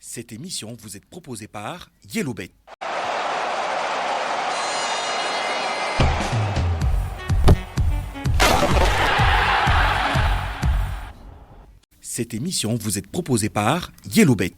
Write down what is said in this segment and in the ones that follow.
Cette émission vous est proposée par Yellowbet. Cette émission vous est proposée par Yellowbet.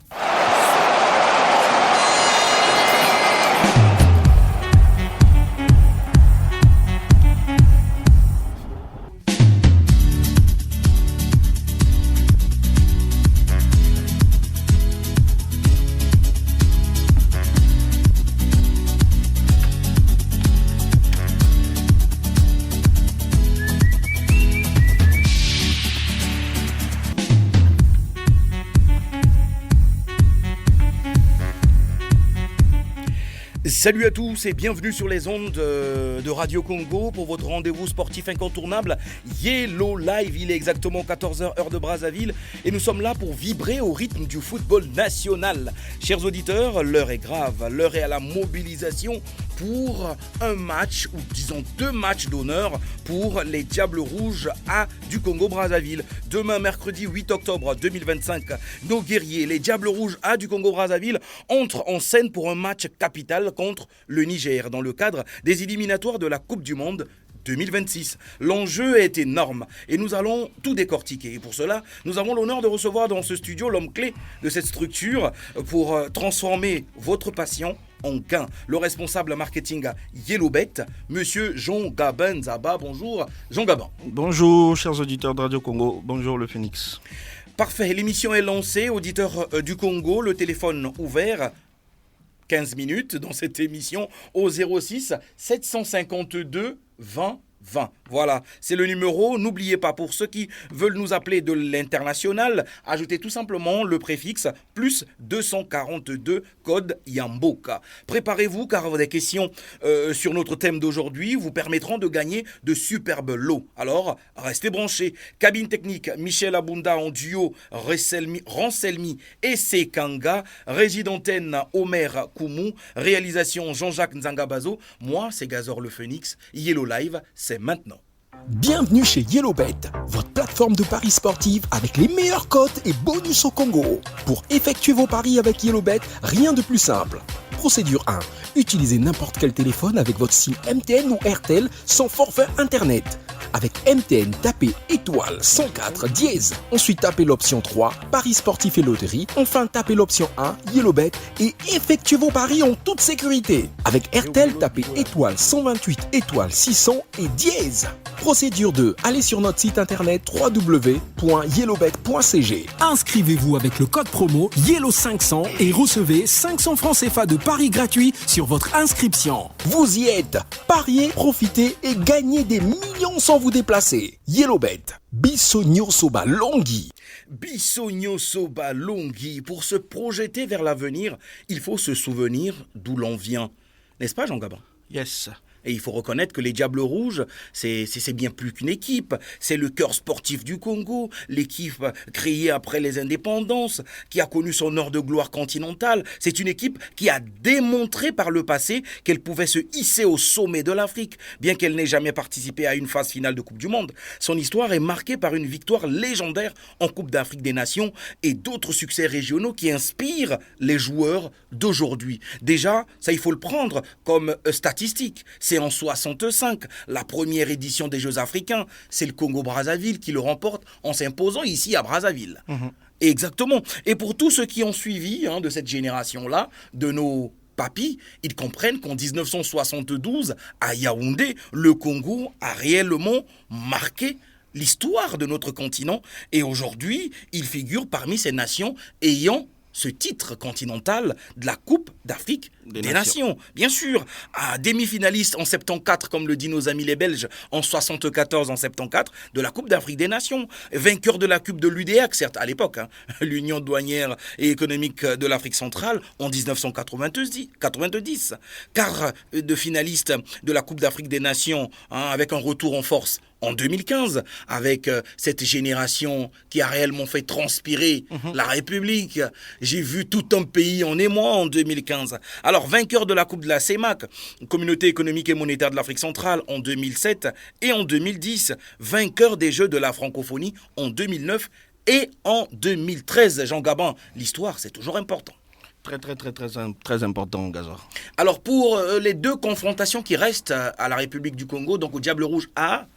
Salut à tous et bienvenue sur les ondes de Radio Congo pour votre rendez-vous sportif incontournable Yellow Live. Il est exactement 14h heure de Brazzaville et nous sommes là pour vibrer au rythme du football national. Chers auditeurs, l'heure est grave, l'heure est à la mobilisation pour un match, ou disons deux matchs d'honneur pour les Diables Rouges A du Congo-Brazzaville. Demain, mercredi 8 octobre 2025, nos guerriers, les Diables Rouges A du Congo-Brazzaville, entrent en scène pour un match capital contre le Niger dans le cadre des éliminatoires de la Coupe du Monde 2026. L'enjeu est énorme et nous allons tout décortiquer. Et pour cela, nous avons l'honneur de recevoir dans ce studio l'homme clé de cette structure pour transformer votre passion en gain. Le responsable marketing à Yellowbet, Monsieur Jean Gabin Zaba. Bonjour Jean Gabin. Bonjour chers auditeurs de Radio Congo, bonjour le Phoenix. Parfait, l'émission est lancée, auditeurs du Congo, le téléphone ouvert. 15 minutes dans cette émission au 06 752 20 20. Voilà, c'est le numéro. N'oubliez pas, pour ceux qui veulent nous appeler de l'international, ajoutez tout simplement le préfixe plus 242 code Yamboka. Préparez-vous car des questions sur notre thème d'aujourd'hui vous permettront de gagner de superbes lots. Alors, restez branchés. Cabine technique, Michel Abunda en duo, Ranselmi et Sekanga. Régie d'antenne, Omer Koumou. Réalisation, Jean-Jacques Nzangabazo. Moi, c'est Gazor le Phoenix. Yellow Live, c'est maintenant. Bienvenue chez Yellowbet, votre plateforme de paris sportifs avec les meilleures cotes et bonus au Congo. Pour effectuer vos paris avec Yellowbet, rien de plus simple. Procédure 1. Utilisez n'importe quel téléphone avec votre SIM MTN ou RTL sans forfait internet. Avec MTN, tapez étoile 104 dièse. Ensuite, tapez l'option 3, paris sportifs et loterie. Enfin, tapez l'option 1, Yellowbet et effectuez vos paris en toute sécurité. Avec RTL, tapez étoile 128 étoile 600 et dièse. Procédure 2. Allez sur notre site internet www.yellowbet.cg. Inscrivez-vous avec le code promo YELLOW500 et recevez 500 francs CFA de paris gratuits sur votre inscription. Vous y êtes. Pariez, profitez et gagnez des millions sans vous déplacer. Yellowbet. Bissogno Soba Longhi. Bissogno Soba Longhi. Pour se projeter vers l'avenir, il faut se souvenir d'où l'on vient. N'est-ce pas, Jean Gabin? Yes. Et il faut reconnaître que les Diables Rouges, c'est bien plus qu'une équipe. C'est le cœur sportif du Congo, l'équipe créée après les indépendances, qui a connu son heure de gloire continentale. C'est une équipe qui a démontré par le passé qu'elle pouvait se hisser au sommet de l'Afrique, bien qu'elle n'ait jamais participé à une phase finale de Coupe du Monde. Son histoire est marquée par une victoire légendaire en Coupe d'Afrique des Nations et d'autres succès régionaux qui inspirent les joueurs d'aujourd'hui. Déjà, ça il faut le prendre comme statistique. C'est en 65, la première édition des Jeux africains. C'est le Congo-Brazzaville qui le remporte en s'imposant ici à Brazzaville. Exactement. Et pour tous ceux qui ont suivi de cette génération-là, de nos papis, ils comprennent qu'en 1972, à Yaoundé, le Congo a réellement marqué l'histoire de notre continent. Et aujourd'hui, il figure parmi ces nations ayant ce titre continental de la Coupe d'Afrique des Nations. Bien sûr, à demi-finaliste en 74, comme le disent nos amis les Belges, en 74, en 74, de la Coupe d'Afrique des Nations. Vainqueur de la Coupe de l'UDAC, certes, à l'époque, l'Union douanière et économique de l'Afrique centrale, en 1990. Quart de finaliste de la Coupe d'Afrique des Nations, avec un retour en force en 2015, avec cette génération qui a réellement fait transpirer la République. J'ai vu tout un pays en émoi en 2015. Alors, vainqueur de la Coupe de la CEMAC, Communauté économique et monétaire de l'Afrique centrale, en 2007 et en 2010, vainqueur des Jeux de la francophonie en 2009 et en 2013. Jean Gabin, l'histoire, c'est toujours important. Très important, Gazor. Alors pour les deux confrontations qui restent à la République du Congo, donc au Diable Rouge A,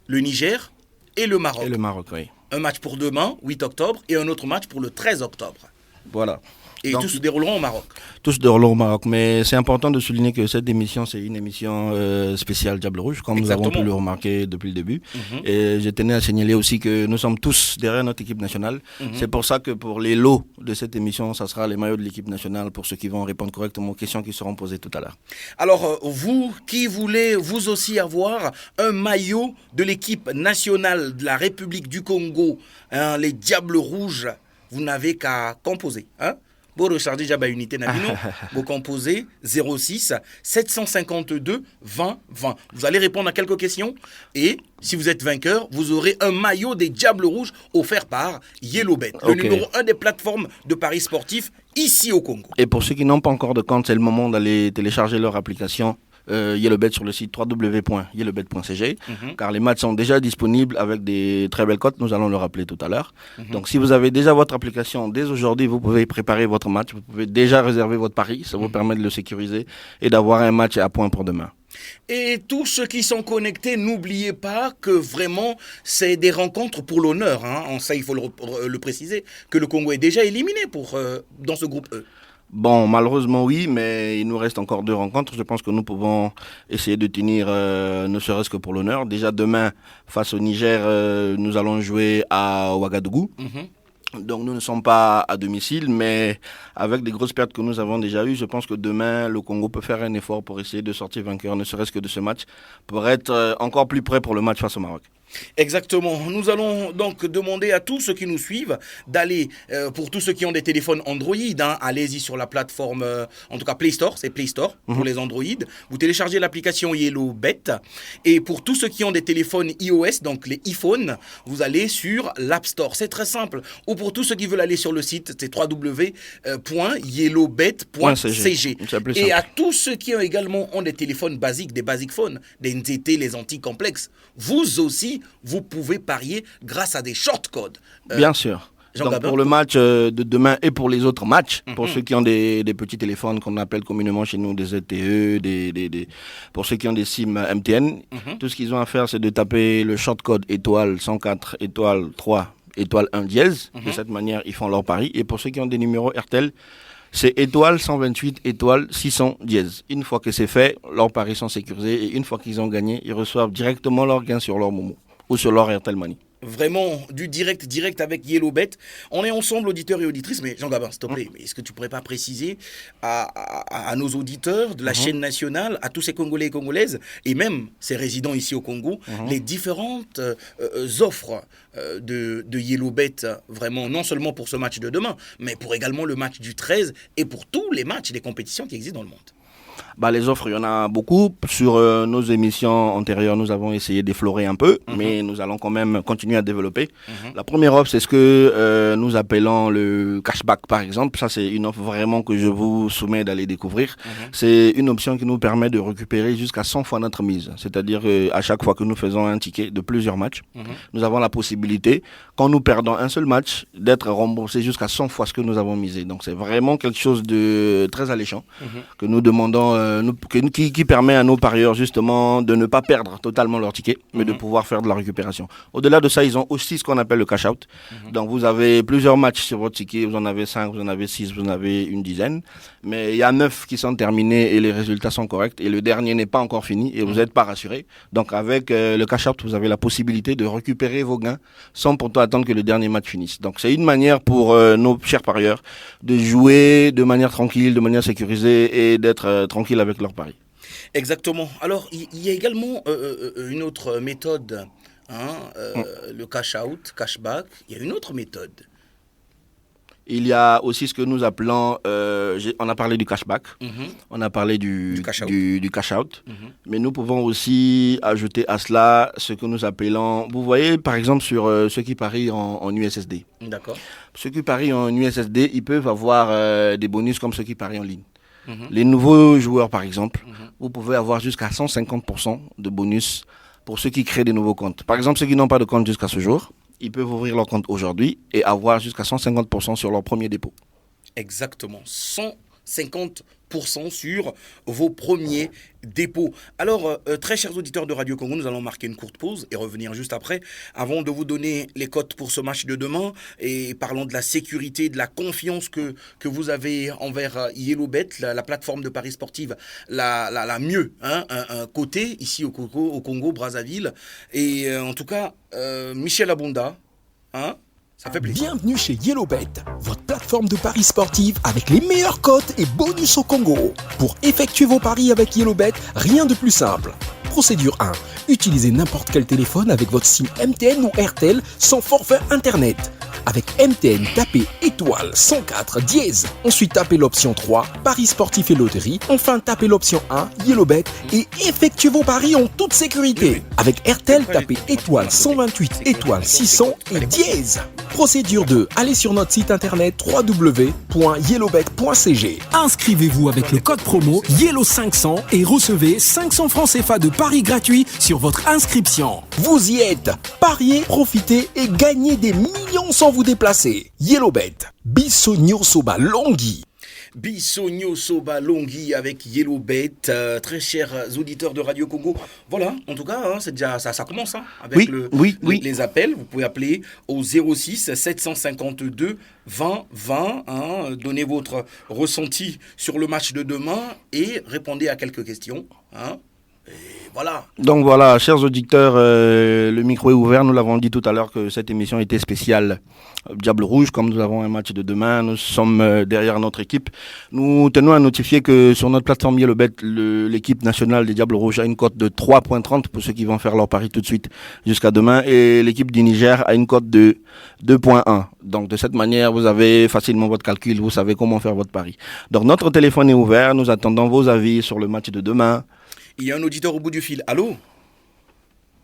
le Niger et le Maroc. Et le Maroc, oui. Un match pour demain, 8 octobre, et un autre match pour le 13 octobre. Voilà. Et Donc, tous se dérouleront au Maroc. Tous se dérouleront au Maroc, mais c'est important de souligner que cette émission, c'est une émission spéciale Diable Rouge, comme Exactement. nous avons pu le remarquer depuis le début. Et je tenais à signaler aussi que nous sommes tous derrière notre équipe nationale. C'est pour ça que pour les lots de cette émission, ça sera les maillots de l'équipe nationale pour ceux qui vont répondre correctement aux questions qui seront posées tout à l'heure. Alors, vous qui voulez vous aussi avoir un maillot de l'équipe nationale de la République du Congo, hein, les Diables Rouges, vous n'avez qu'à composer. Hein? Vous rechargez déjà unité Nabino, vous composez 06 752 20 20. Vous allez répondre à quelques questions et si vous êtes vainqueur, vous aurez un maillot des Diables Rouges offert par YellowBet, le numéro 1 des plateformes de paris sportifs ici au Congo. Et pour ceux qui n'ont pas encore de compte, c'est le moment d'aller télécharger leur application YellowBet sur le site www.yellowbet.cg car les matchs sont déjà disponibles avec des très belles cotes, nous allons le rappeler tout à l'heure. Donc si vous avez déjà votre application, dès aujourd'hui vous pouvez préparer votre match, vous pouvez déjà réserver votre pari, ça vous permet de le sécuriser et d'avoir un match à point pour demain. Et tous ceux qui sont connectés, n'oubliez pas que vraiment, c'est des rencontres pour l'honneur. Hein. Ça, il faut le préciser, que le Congo est déjà éliminé dans ce groupe E. Bon, malheureusement oui, mais il nous reste encore 2 rencontres. Je pense que nous pouvons essayer de tenir, ne serait-ce que pour l'honneur. Déjà demain, face au Niger, nous allons jouer à Ouagadougou. Donc nous ne sommes pas à domicile, mais avec des grosses pertes que nous avons déjà eues, je pense que demain, le Congo peut faire un effort pour essayer de sortir vainqueur, ne serait-ce que de ce match, pour être encore plus prêt pour le match face au Maroc. Exactement. Nous allons donc demander à tous ceux qui nous suivent d'aller, pour tous ceux qui ont des téléphones Android, hein, allez-y sur la plateforme, en tout cas Play Store, c'est Play Store pour les Android. Vous téléchargez l'application YellowBet. Et pour tous ceux qui ont des téléphones iOS, donc les iPhones, vous allez sur l'App Store. C'est très simple. Ou pour tous ceux qui veulent aller sur le site, c'est www.yellowbet.cg. Et à tous ceux qui ont des téléphones basiques, des basic phones, des NTT, les anti-complexes, vous aussi, vous pouvez parier grâce à des short codes. Bien sûr. Donc pour le match de demain et pour les autres matchs, pour ceux qui ont des petits téléphones qu'on appelle communément chez nous des ZTE, pour ceux qui ont des SIM MTN, tout ce qu'ils ont à faire c'est de taper le short code étoile 104 étoile 3 étoile 1 dièse. De cette manière ils font leur pari. Et pour ceux qui ont des numéros RTL, c'est étoile 128 étoile 600 dièse. Une fois que c'est fait, leurs paris sont sécurisés et une fois qu'ils ont gagné, ils reçoivent directement leur gain sur leur Momo ou sur leur RTL Money. Vraiment du direct avec YellowBet. On est ensemble, auditeurs et auditrices, mais Jean Gabin, s'il te plaît, est-ce que tu pourrais pas préciser à nos auditeurs de la chaîne nationale, à tous ces Congolais et Congolaises, et même ces résidents ici au Congo, les différentes offres de YellowBet, vraiment, non seulement pour ce match de demain, mais pour également le match du 13 et pour tous les matchs des compétitions qui existent dans le monde? Les offres, il y en a beaucoup. Sur nos émissions antérieures, nous avons essayé d'effleurer un peu, mais nous allons quand même continuer à développer. La première offre, c'est ce que nous appelons le cashback, par exemple. Ça, c'est une offre vraiment que je vous soumets d'aller découvrir. C'est une option qui nous permet de récupérer jusqu'à 100 fois notre mise. C'est-à-dire qu'à chaque fois que nous faisons un ticket de plusieurs matchs, nous avons la possibilité, quand nous perdons un seul match, d'être remboursé jusqu'à 100 fois ce que nous avons misé. Donc, c'est vraiment quelque chose de très alléchant que nous demandons qui permet à nos parieurs justement de ne pas perdre totalement leur ticket, mais de pouvoir faire de la récupération. Au-delà de ça, ils ont aussi ce qu'on appelle le cash-out. Donc vous avez plusieurs matchs sur votre ticket, vous en avez 5, vous en avez 6, vous en avez une dizaine, mais il y a 9 qui sont terminés et les résultats sont corrects, et le dernier n'est pas encore fini et vous n'êtes pas rassuré. Donc avec le cash-out, vous avez la possibilité de récupérer vos gains sans pourtant attendre que le dernier match finisse. Donc c'est une manière pour nos chers parieurs de jouer de manière tranquille, de manière sécurisée et d'être tranquille avec leur pari. Exactement. Alors, il y a également une autre méthode, le cash-out, cash-back. Il y a une autre méthode. Il y a aussi ce que nous appelons, on a parlé du cashback, on a parlé du cash-out, mais nous pouvons aussi ajouter à cela ce que nous appelons, vous voyez par exemple sur ceux qui parient en USSD. D'accord. Ceux qui parient en USSD, ils peuvent avoir des bonus comme ceux qui parient en ligne. Les nouveaux joueurs, par exemple, vous pouvez avoir jusqu'à 150% de bonus pour ceux qui créent des nouveaux comptes. Par exemple, ceux qui n'ont pas de compte jusqu'à ce jour, ils peuvent ouvrir leur compte aujourd'hui et avoir jusqu'à 150% sur leur premier dépôt. Exactement, 150% sur vos premiers dépôts. Alors, très chers auditeurs de Radio Congo, nous allons marquer une courte pause et revenir juste après, avant de vous donner les cotes pour ce match de demain et parlons de la sécurité, de la confiance que vous avez envers YellowBet, la plateforme de paris sportive la mieux cotée ici au Congo, Brazzaville. Et en tout cas, Michel Abunda, ça fait plaisir. Bienvenue chez YellowBet, votre plateforme de paris sportifs avec les meilleures cotes et bonus au Congo. Pour effectuer vos paris avec YellowBet, rien de plus simple. Procédure 1. Utilisez n'importe quel téléphone avec votre SIM MTN ou RTL sans forfait internet. Avec MTN, tapez étoile 104 dièse. Ensuite, tapez l'option 3, paris sportifs et loterie. Enfin, tapez l'option 1, YellowBet et effectuez vos paris en toute sécurité. Avec RTL, tapez étoile 128 étoile 600 et dièse. Procédure 2. Allez sur notre site internet www.yellowbet.cg. Inscrivez-vous avec le code promo YELLOW500 et recevez 500 francs CFA de paris gratuits sur votre inscription. Vous y êtes. Pariez, profitez et gagnez des millions sans vous déplacer. YellowBet. Bissonio Soba Longhi. Bissonio Soba Longhi avec YellowBet, très chers auditeurs de Radio Congo. Voilà, en tout cas, c'est déjà ça commence avec les appels. Vous pouvez appeler au 06 752 20 20. Donnez votre ressenti sur le match de demain et répondez à quelques questions. Et voilà. Donc voilà, chers auditeurs, le micro est ouvert. Nous l'avons dit tout à l'heure que cette émission était spéciale Diable Rouge. Comme nous avons un match de demain, nous sommes derrière notre équipe. Nous tenons à notifier que sur notre plateforme YellowBet, l'équipe nationale des Diables Rouges a une cote de 3,30 pour ceux qui vont faire leur pari tout de suite jusqu'à demain. Et l'équipe du Niger a une cote de 2,1. Donc de cette manière, vous avez facilement votre calcul, vous savez comment faire votre pari. Donc notre téléphone est ouvert. Nous attendons vos avis sur le match de demain. Il y a un auditeur au bout du fil. Allô?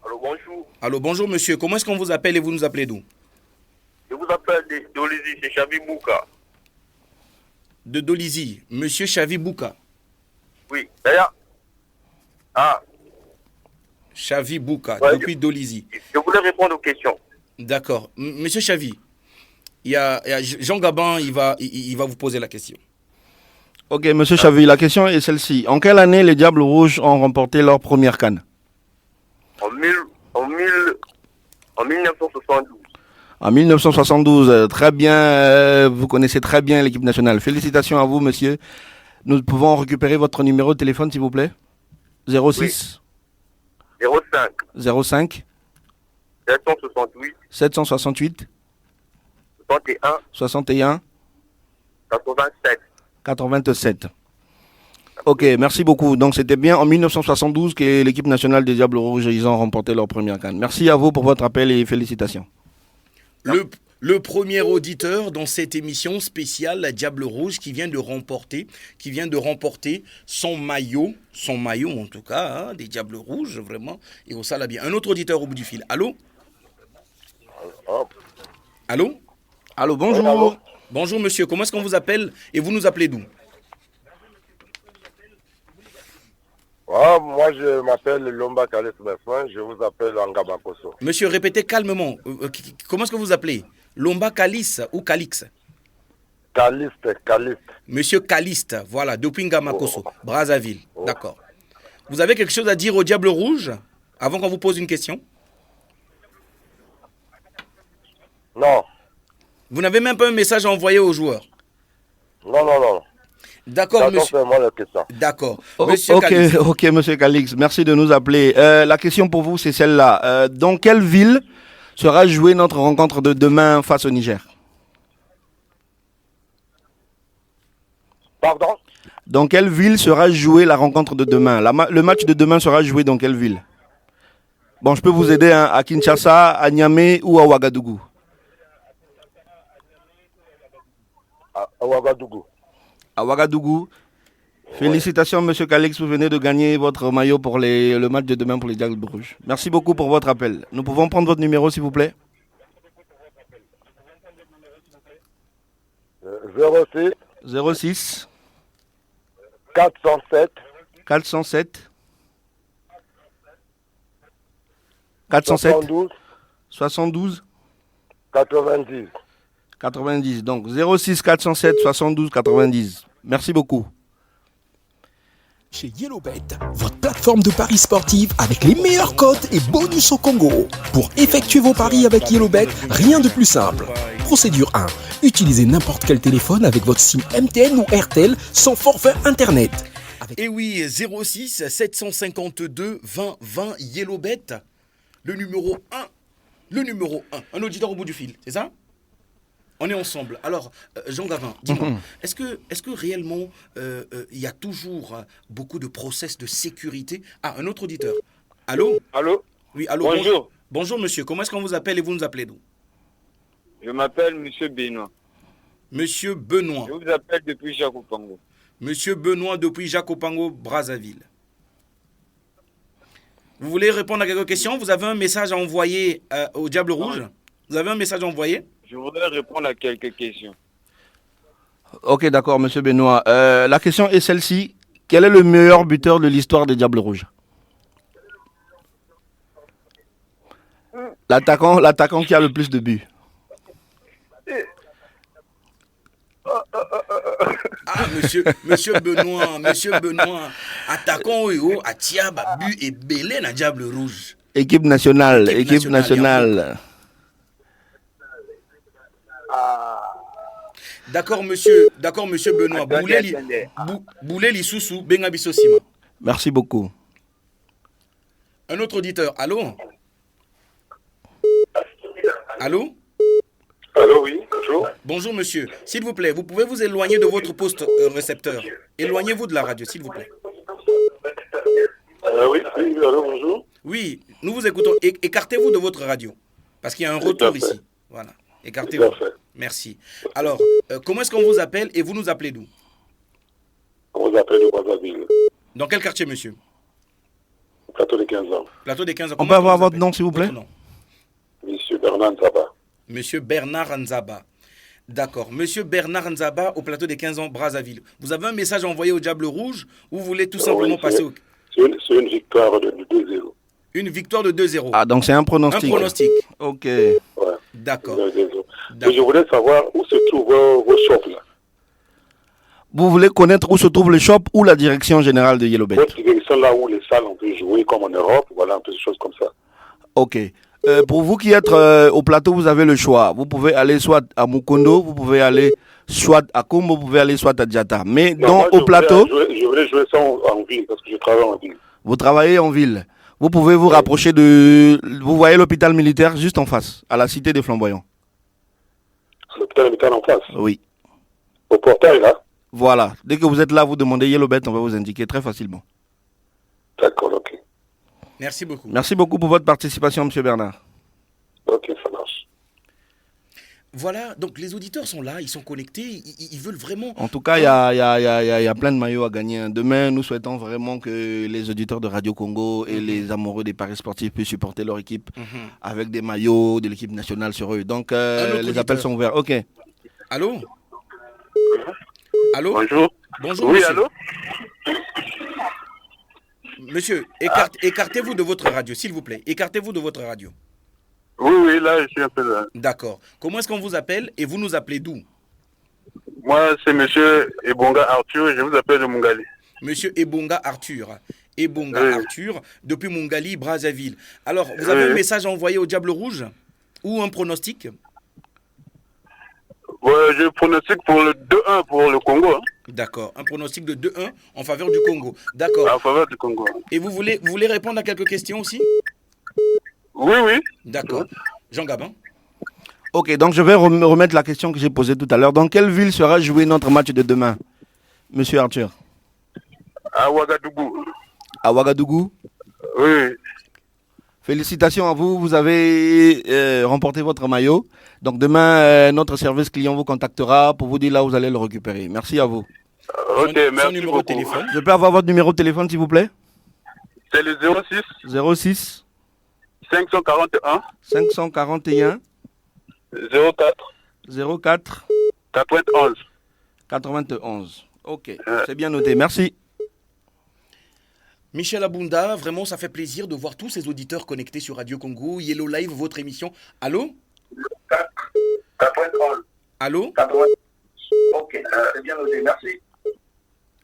Allô, bonjour. Allô, bonjour monsieur. Comment est-ce qu'on vous appelle et vous nous appelez d'où? Je vous appelle de Dolizy, c'est Chavi Bouka. De Dolizy, monsieur Chavi Bouka. Oui, d'ailleurs. Chavi Bouka, Ouais, depuis Dolizy. Je voulais répondre aux questions. D'accord. Monsieur Chavi, il y a Jean Gabin, il va vous poser la question. Ok, monsieur Chavi, la question est celle-ci. En quelle année les Diables Rouges ont remporté leur première CAN? En 1972. En 1972, très bien, vous connaissez très bien l'équipe nationale. Félicitations à vous, monsieur. Nous pouvons récupérer votre numéro de téléphone, s'il vous plaît? 06 05 05 768 768 61 61 87. 87. Ok, merci beaucoup. Donc c'était bien en 1972 que l'équipe nationale des Diables Rouges ils ont remporté leur première CAN. Merci à vous pour votre appel et félicitations. Le premier auditeur dans cette émission spéciale, la Diable Rouge, qui vient de remporter son maillot en tout cas, des Diables Rouges, vraiment, et au Salabien. Un autre auditeur au bout du fil. Allô? Allô? Allô, bonjour. Allô. Bonjour monsieur, comment est-ce qu'on vous appelle et vous nous appelez d'où? Moi je m'appelle Lomba Kalis Bessin, je vous appelle Angamakoso. Monsieur, répétez calmement. Comment est-ce que vous appelez? Lomba Kalis ou Calix? Caliste. Monsieur Caliste, voilà, depuis Ngamakoso, Brazzaville. D'accord. Vous avez quelque chose à dire au Diable Rouge avant qu'on vous pose une question? Non. Vous n'avez même pas un message à envoyer aux joueurs? Non. D'accord, monsieur. D'accord. Monsieur Calix. Ok, monsieur Calix, merci de nous appeler. La question pour vous, c'est celle-là. Dans quelle ville sera jouée notre rencontre de demain face au Niger? Pardon? Dans quelle ville sera jouée la rencontre de demain? Le match de demain sera joué dans quelle ville? Bon, je peux vous aider à Kinshasa, à Niamey ou à Ouagadougou? À Ouagadougou. À Ouagadougou. Félicitations, monsieur Calix, vous venez de gagner votre maillot pour le match de demain pour les Diables Rouges. Merci beaucoup pour votre appel. Nous pouvons prendre votre numéro, s'il vous plaît? 06 407 407 72 72 90. 90. Donc 06 407 72 90. Merci beaucoup. Chez YellowBet, votre plateforme de paris sportifs avec les meilleures cotes et bonus au Congo. Pour effectuer vos paris avec YellowBet, rien de plus simple. Procédure 1. Utilisez n'importe quel téléphone avec votre SIM MTN ou RTL sans forfait Internet. Et oui, 06 752 20 20 YellowBet, le numéro 1. Le numéro 1. Un auditeur au bout du fil, c'est ça? On est ensemble. Alors, Jean Gavin, dis-moi, est-ce que réellement, il y a toujours beaucoup de process de sécurité? Ah, un autre auditeur. Allô? Allô? Oui, allô. Bonjour. Bonjour, monsieur. Comment est-ce qu'on vous appelle et vous nous appelez d'où? Je m'appelle Monsieur Benoît. Monsieur Benoît. Je vous appelle depuis Jacopango. Monsieur Benoît depuis Jacopango, Brazzaville. Vous voulez répondre à quelques questions? Vous avez un message à envoyer au Diable Rouge? Vous avez un message à envoyer? Je voudrais répondre à quelques questions. Ok, d'accord, monsieur Benoît. La question est celle-ci. Quel est le meilleur buteur de l'histoire des Diables Rouges? L'attaquant qui a le plus de buts. Ah, monsieur Benoît, attaquant Oyo, Atia, Babu et Belé na Diable Rouge. Équipe nationale. D'accord, monsieur Benoît. Boulé Lissoussou, Bengabiso Sima. Merci beaucoup. Un autre auditeur. Allô? Allô? Allô, oui, bonjour. Bonjour, monsieur. S'il vous plaît, vous pouvez vous éloigner de votre poste récepteur. Éloignez-vous de la radio, s'il vous plaît. Oui, allô, bonjour. Oui, nous vous écoutons. Écartez-vous de votre radio. Parce qu'il y a un retour ici. Voilà. Écartez-vous. Merci. Alors, comment est-ce qu'on vous appelle et vous nous appelez d'où? On vous appelle de Brazzaville. Dans quel quartier, monsieur? Plateau des 15 ans. Plateau des 15 ans. On peut avoir votre nom, s'il vous plaît? Monsieur Bernard Nzaba. Monsieur Bernard Nzaba. D'accord. Monsieur Bernard Nzaba au plateau des 15 ans, Brazzaville. Vous avez un message à envoyer au Diable Rouge ou vous voulez tout simplement passer au... C'est une victoire de 2-0. Une victoire de 2-0. Ah, donc c'est un pronostic. Un pronostic. Ok. Ouais. D'accord. Et je voulais savoir où se trouvent vos shops là. Vous voulez connaître où se trouve le shop ou la direction générale de YellowBet? Votre direction là où les salles on peut jouer comme en Europe, voilà un peu de choses comme ça. Ok. Pour vous qui êtes au plateau, vous avez le choix. Vous pouvez aller soit à Mukondo, vous pouvez aller soit à Kombo, vous pouvez aller soit à Diata. Mais Non, au plateau... Je voulais jouer ça en ville parce que je travaille en ville. Vous travaillez en ville. Vous pouvez vous rapprocher de... Vous voyez l'hôpital militaire juste en face, à la cité des Flamboyants. L'hôpital militaire en face. Oui. Au portail là. Voilà. Dès que vous êtes là, vous demandez YellowBet, on va vous indiquer très facilement. D'accord, ok. Merci beaucoup. Merci beaucoup pour votre participation, monsieur Bernard. Ok, ça marche. Voilà, donc les auditeurs sont là, ils sont connectés, ils veulent vraiment... En tout cas, il y a plein de maillots à gagner. Demain, nous souhaitons vraiment que les auditeurs de Radio Congo et les amoureux des paris sportifs puissent supporter leur équipe avec des maillots de l'équipe nationale sur eux. Donc, les appels sont ouverts. Ok. Allô? Allô? Bonjour. Bonjour, Oui, monsieur. allô? Monsieur, écartez-vous de votre radio, s'il vous plaît. Écartez-vous de votre radio. Oui, là, je suis un peu là. D'accord. Comment est-ce qu'on vous appelle et vous nous appelez d'où? Moi, c'est monsieur Ebonga Arthur, je vous appelle de Mungali. Monsieur Ebonga Arthur. Arthur, depuis Mungali, Brazzaville. Alors, vous avez un message à envoyer au Diable Rouge? Ou un pronostic? Ouais, je pronostique pour le 2-1 pour le Congo. Hein. D'accord. Un pronostic de 2-1 en faveur du Congo. D'accord. En faveur du Congo. Et vous voulez répondre à quelques questions aussi? Oui. D'accord. Jean Gabin. Ok, donc je vais remettre la question que j'ai posée tout à l'heure. Dans quelle ville sera joué notre match de demain, monsieur Arthur? À Ouagadougou. À Ouagadougou? Oui. Félicitations à vous, vous avez remporté votre maillot. Donc demain, notre service client vous contactera pour vous dire là où vous allez le récupérer. Merci à vous. Ok, Son merci numéro beaucoup. de téléphone. Je peux avoir votre numéro de téléphone s'il vous plaît? C'est le 06 541 541 04 04 91. 91. Ok, c'est bien noté. Merci. Michel Abunda, vraiment ça fait plaisir de voir tous ces auditeurs connectés sur Radio Congo, Yellow Live, votre émission. Allô? 93. Allô? 80. Ok, c'est bien noté, merci.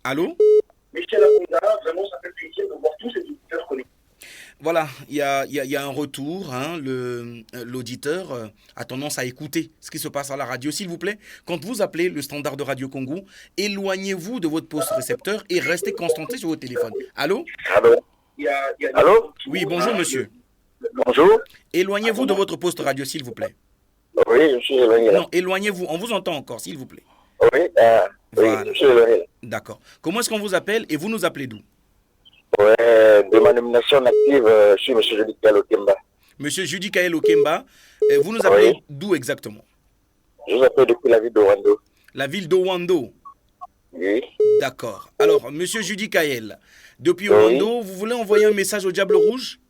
Allô? Michel Abonda, vraiment, ça fait plaisir de voir tous ces auditeurs connectés. Voilà, il y a un retour. Hein, l'auditeur a tendance à écouter ce qui se passe à la radio. S'il vous plaît, quand vous appelez le standard de Radio Congo, éloignez-vous de votre poste récepteur et restez concentré sur votre téléphone. Allô? Allô? Allô? Oui, bonjour monsieur. Bonjour. Éloignez-vous de votre poste radio, s'il vous plaît. Oui, je suis éloigné. Non, éloignez-vous. On vous entend encore, s'il vous plaît. Oui, Voilà. je suis éloigné. D'accord. Comment est-ce qu'on vous appelle et vous nous appelez d'où? Ouais, de ma nomination active, je suis M. Judy Kael Okemba. Monsieur Judy Kael Okemba, vous nous appelez d'où exactement? Je vous appelle depuis la ville de Wando. La ville d'Owando. Oui. D'accord. Alors, monsieur Judy Kael, depuis Owando, vous voulez envoyer un message au Diable Rouge?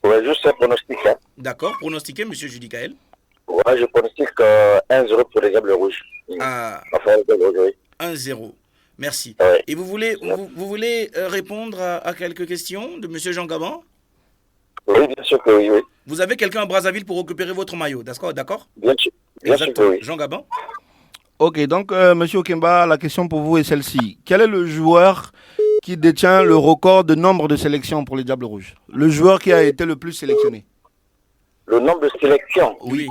Ouais, juste un pronostic. Hein. D'accord. Pronostiquez, monsieur Judy Kael. Ouais, je pronostique 1-0 pour les Diables Rouges. Ah, Enfin, les Diables Rouges, oui. 1-0. Merci. Ouais. Et vous voulez répondre à quelques questions de monsieur Jean Gabin? Oui, bien sûr que oui, oui. Vous avez quelqu'un à Brazzaville pour récupérer votre maillot, d'accord? Bien sûr que oui. Jean Gabin? Ok, donc monsieur Okemba, la question pour vous est celle-ci. Quel est le joueur qui détient le record de nombre de sélections pour les Diables Rouges? Le joueur qui a été le plus sélectionné? Le nombre de sélections, Oui.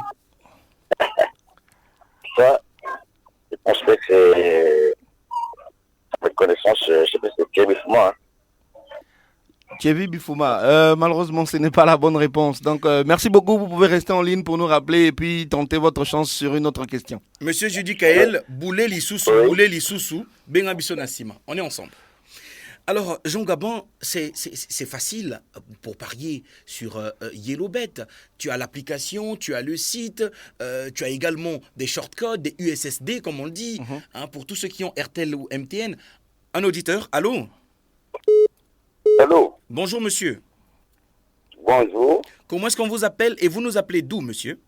ça, je pense que c'est... À ma connaissance, je sais pas si c'est Kevin Fouma. Hein. Thierry Bifouma, malheureusement ce n'est pas la bonne réponse. Donc merci beaucoup, vous pouvez rester en ligne pour nous rappeler et puis tenter votre chance sur une autre question. Monsieur Judy Kael, Boulé Lissoussou, Benga Bisso Nassima. On est ensemble. Alors, Jean Gabin, c'est facile pour parier sur YellowBet. Tu as l'application, tu as le site, tu as également des shortcodes, des USSD, comme on le dit, hein, pour tous ceux qui ont RTL ou MTN. Un auditeur, allô? Allô? Bonjour, monsieur. Bonjour. Comment est-ce qu'on vous appelle et vous nous appelez d'où, monsieur?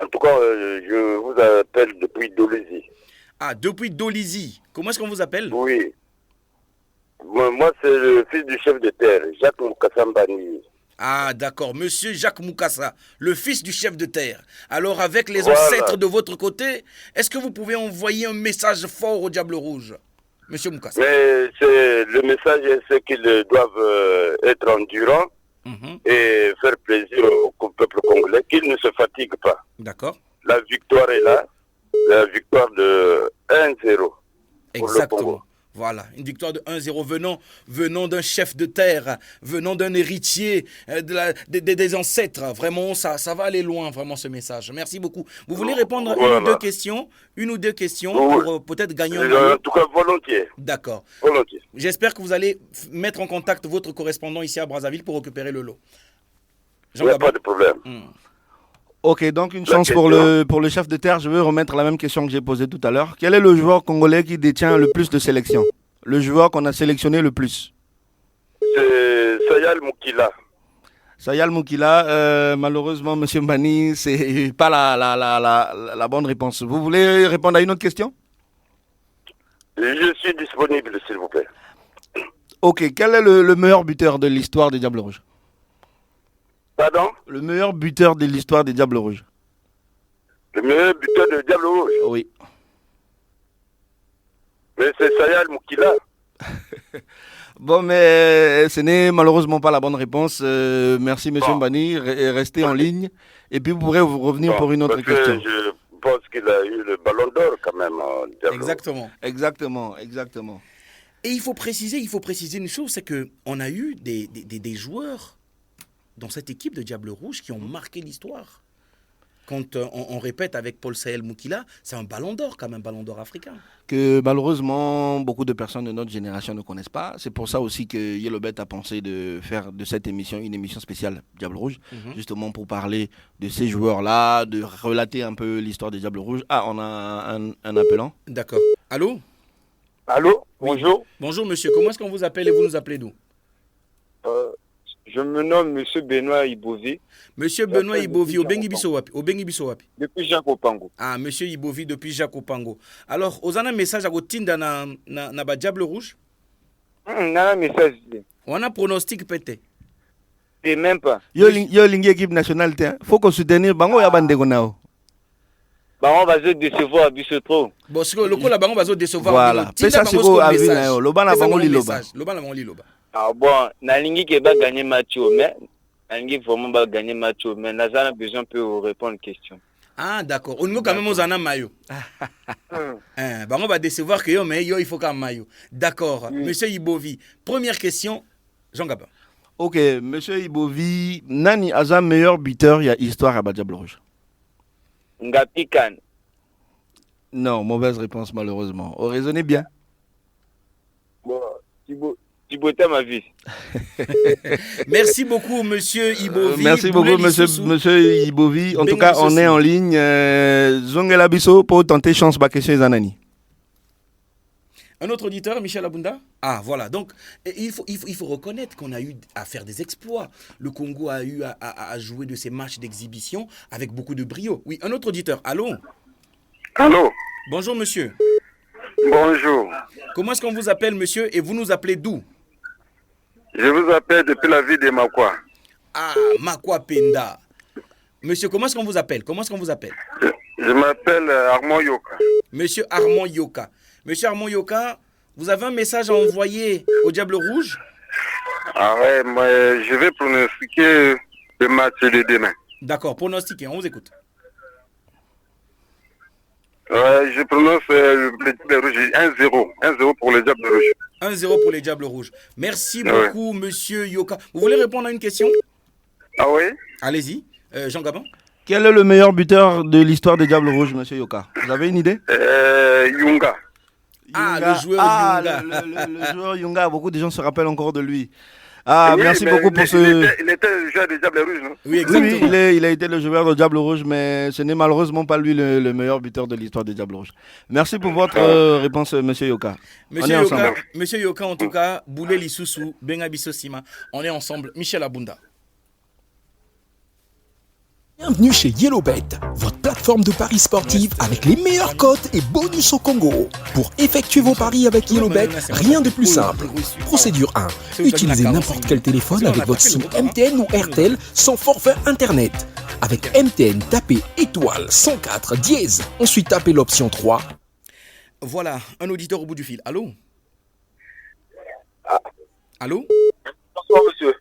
En tout cas, je vous appelle depuis Dolisie. Ah, depuis Dolisie. Comment est-ce qu'on vous appelle? Oui. Moi, c'est le fils du chef de terre, Jacques Moukassa Mbani. Ah, d'accord. Monsieur Jacques Moukassa, le fils du chef de terre. Alors, avec les Voilà. ancêtres de votre côté, est-ce que vous pouvez envoyer un message fort au Diable Rouge, monsieur Moukassa? Mais le message, c'est qu'ils doivent être endurants et faire plaisir au peuple congolais, qu'ils ne se fatiguent pas. D'accord. La victoire est là, la victoire de 1-0. Exactement. Voilà, une victoire de 1-0 venant d'un chef de terre, venant d'un héritier, des ancêtres. Vraiment, ça va aller loin, vraiment, ce message. Merci beaucoup. Vous voulez répondre à une ou deux questions pour peut-être gagner un maillot? En tout cas, volontiers. D'accord. Volontiers. J'espère que vous allez mettre en contact votre correspondant ici à Brazzaville pour récupérer le lot. Il n'y a pas de problème. Ok, donc une chance pour le chef de terre. Je vais remettre la même question que j'ai posée tout à l'heure. Quel est le joueur congolais qui détient le plus de sélections? Le joueur qu'on a sélectionné le plus? C'est Sayal Moukila. Sayal Moukila, malheureusement, monsieur Mbani, c'est pas la bonne réponse. Vous voulez répondre à une autre question? Je suis disponible, s'il vous plaît. Ok, quel est le meilleur buteur de l'histoire des Diables Rouges? Pardon? Le meilleur buteur de l'histoire des Diables Rouges. Le meilleur buteur de Diable Rouge? Oui. Mais c'est Sayal Moukila. Bon, mais ce n'est malheureusement pas la bonne réponse. Merci, monsieur Mbani. Restez en ligne. Et puis, vous pourrez vous revenir pour une autre question. Je pense qu'il a eu le ballon d'or quand même. Exactement. Exactement. Et il faut préciser une chose, c'est qu'on a eu des joueurs dans cette équipe de Diable Rouge qui ont marqué l'histoire. Quand on répète avec Paul Sahel Moukila, c'est un ballon d'or quand même, un ballon d'or africain. Que malheureusement, beaucoup de personnes de notre génération ne connaissent pas. C'est pour ça aussi que YellowBet a pensé de faire de cette émission une émission spéciale Diable Rouge, justement pour parler de ces joueurs-là, de relater un peu l'histoire des Diables Rouges. Ah, on a un appelant. D'accord. Allô? Allô? Bonjour. Bonjour monsieur, comment est-ce qu'on vous appelle et vous nous appelez d'où? Je me nomme Monsieur Benoît Ibovi. Monsieur Benoît Ibovi, au Bengi Bisso Wapi? Depuis Jacques Opango. Ah, monsieur Ibovi depuis Jacques Opango. Alors, vous avez un message à Gotinda na Diable Rouge? Nana message. On a pronostic pété. Et même pas. Yo lingi équipe nationale, faut qu'on soutenir bango ya bandeko nao. bango bazodecevoir biso trop. Bon, lokola bango bazodecevoir. Voilà. Pesa siko avi na yo. Loba na bango liloba. Loba na bango liloba. Ah bon, nalingi ke ba gagner match mais nalingi vraiment ba gagner match mais nazana besoin peu répondre question. Ah d'accord. On nous quand même aux maillot. Bango va décevoir que yo mais yo il faut quand maillot. D'accord. Monsieur Ibovi, première question, Jean Gabin. Ok, monsieur Ibovi, nani aza meilleur buteur, il y a histoire à Diable Rouge? Ngapi Kan. Non, mauvaise réponse malheureusement. Oh, raisonnez bien. Bon, Thibaut ma vie. Merci beaucoup, monsieur Ibovi. Merci beaucoup, monsieur Ibovi. En tout cas, on est en ligne. Zongela Bisso pour tenter chance ba question Zanani. Un autre auditeur, Michel Abunda. Ah, voilà. Donc, il faut reconnaître qu'on a eu à faire des exploits. Le Congo a eu à jouer de ces matchs d'exhibition avec beaucoup de brio. Oui, un autre auditeur. Allô? Allô? Bonjour, monsieur. Bonjour. Comment est-ce qu'on vous appelle, monsieur, et vous nous appelez d'où? Je vous appelle depuis la ville de Makwa. Ah, Makwa Penda. Monsieur, comment est-ce qu'on vous appelle? Je m'appelle Armand Yoka. Monsieur Armand Yoka. Monsieur Armand Yoka, vous avez un message à envoyer au Diable Rouge? Ah ouais, moi, je vais pronostiquer le match de demain. D'accord, pronostiquez, on vous écoute. Je prononce le Diable Rouge 1-0. 1-0 pour le Diable Rouge. 1-0 pour les Diables Rouges. Merci beaucoup, monsieur Yoka. Vous voulez répondre à une question? Ah oui? Allez-y, Jean Gabin. Quel est le meilleur buteur de l'histoire des Diables Rouges, monsieur Yoka? Vous avez une idée? Yunga. Ah, le joueur Yunga. Le joueur Yunga, beaucoup de gens se rappellent encore de lui. Ah, oui, merci beaucoup pour ce... Il était le joueur des Diables Rouges, non? Oui, exactement. Oui, il a été le joueur des Diables Rouges, mais ce n'est malheureusement pas lui le meilleur buteur de l'histoire des Diables Rouges. Merci pour votre réponse, monsieur Yoka. Monsieur Yoka, en tout cas, Boulé Lissoussou, Bengabiso Sima, on est ensemble. Michel Abunda. Bienvenue chez YellowBet, votre plateforme de paris sportifs avec les meilleures cotes et bonus au Congo. Pour effectuer vos paris avec YellowBet, rien de plus simple. Procédure 1. Utilisez n'importe quel téléphone avec votre SIM MTN ou RTL sans forfait internet. Avec MTN, tapez étoile 104 dièse. Ensuite, tapez l'option 3. Voilà, un auditeur au bout du fil. Allô? Allô? Bonsoir, monsieur.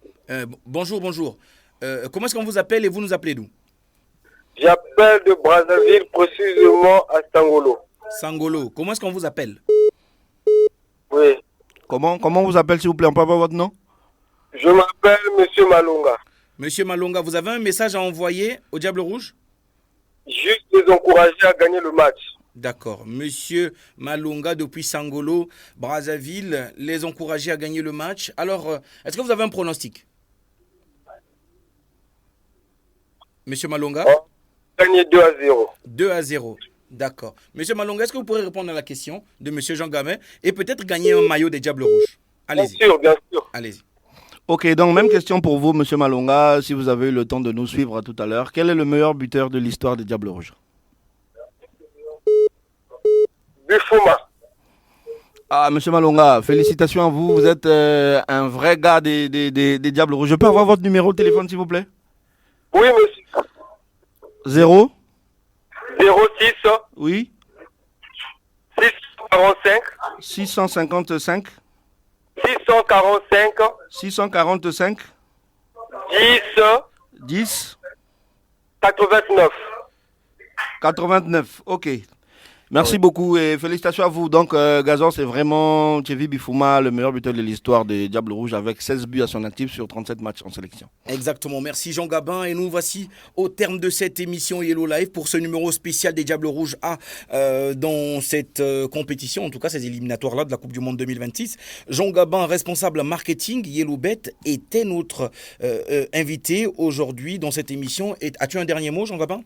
Bonjour. Comment est-ce qu'on vous appelle et vous nous appelez d'où? J'appelle de Brazzaville, précisément à Sangolo. Sangolo. Comment est-ce qu'on vous appelle? Oui. Comment vous appelez, s'il vous plaît? On peut avoir votre nom? Je m'appelle monsieur Malonga. Monsieur Malonga, vous avez un message à envoyer au Diable Rouge? Juste les encourager à gagner le match. D'accord. Monsieur Malonga, depuis Sangolo, Brazzaville, les encourager à gagner le match. Alors, est-ce que vous avez un pronostic? Monsieur Malonga? Gagner 2-0. 2-0. D'accord. Monsieur Malonga, est-ce que vous pourrez répondre à la question de monsieur Jean Gabin et peut-être gagner un maillot des Diables Rouges? Allez-y. Bien sûr. Allez-y. Ok, donc même question pour vous, monsieur Malonga, si vous avez eu le temps de nous suivre tout à l'heure. Quel est le meilleur buteur de l'histoire des Diables Rouges? Bifuma. Ah, monsieur Malonga, félicitations à vous. Vous êtes un vrai gars des Diables Rouges. Je peux avoir votre numéro de téléphone, s'il vous plaît? Oui, monsieur. 0 06 Oui 645 655 645 645 10 10 89. 89. Ok. Merci beaucoup et félicitations à vous. Donc, Gazon, c'est vraiment Thierry Bifuma, le meilleur buteur de l'histoire des Diables Rouges avec 16 buts à son actif sur 37 matchs en sélection. Exactement. Merci Jean Gabin. Et nous voici au terme de cette émission Yellow Live pour ce numéro spécial des Diables Rouges A dans cette compétition, en tout cas ces éliminatoires-là de la Coupe du Monde 2026. Jean Gabin, responsable marketing YellowBet, était notre invité aujourd'hui dans cette émission. As-tu un dernier mot, Jean Gabin?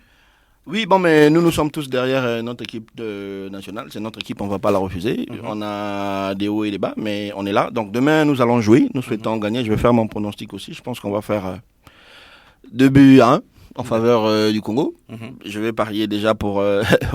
Oui, bon, mais nous sommes tous derrière notre équipe nationale. C'est notre équipe, on ne va pas la refuser. On a des hauts et des bas, mais on est là. Donc demain, nous allons jouer. Nous souhaitons gagner. Je vais faire mon pronostic aussi. Je pense qu'on va faire 2 buts à 1. en faveur du Congo. Je vais parier déjà pour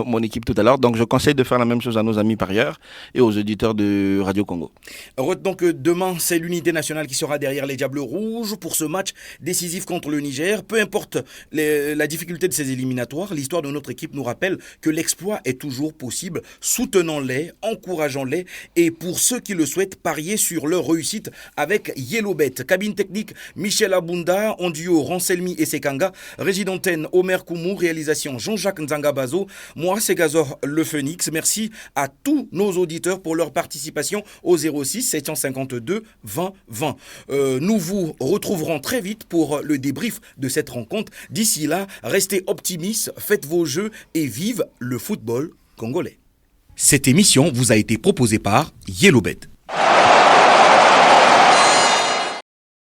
mon équipe tout à l'heure. Donc, je conseille de faire la même chose à nos amis parieurs et aux auditeurs de Radio Congo. Retenons que demain, c'est l'unité nationale qui sera derrière les Diables Rouges pour ce match décisif contre le Niger. Peu importe la difficulté de ces éliminatoires, l'histoire de notre équipe nous rappelle que l'exploit est toujours possible. Soutenons-les, encourageons-les et pour ceux qui le souhaitent, parier sur leur réussite avec Yellowbet. Cabine technique, Michel Abunda, en duo Ranselmi et Sekanga, régie d'antenne Omer Koumou, réalisation Jean-Jacques Nzangabazo. Moi, c'est Gazor Le Phoenix. Merci à tous nos auditeurs pour leur participation au 06 752 20 20. Nous vous retrouverons très vite pour le débrief de cette rencontre. D'ici là, restez optimistes, faites vos jeux et vive le football congolais. Cette émission vous a été proposée par Yellowbet.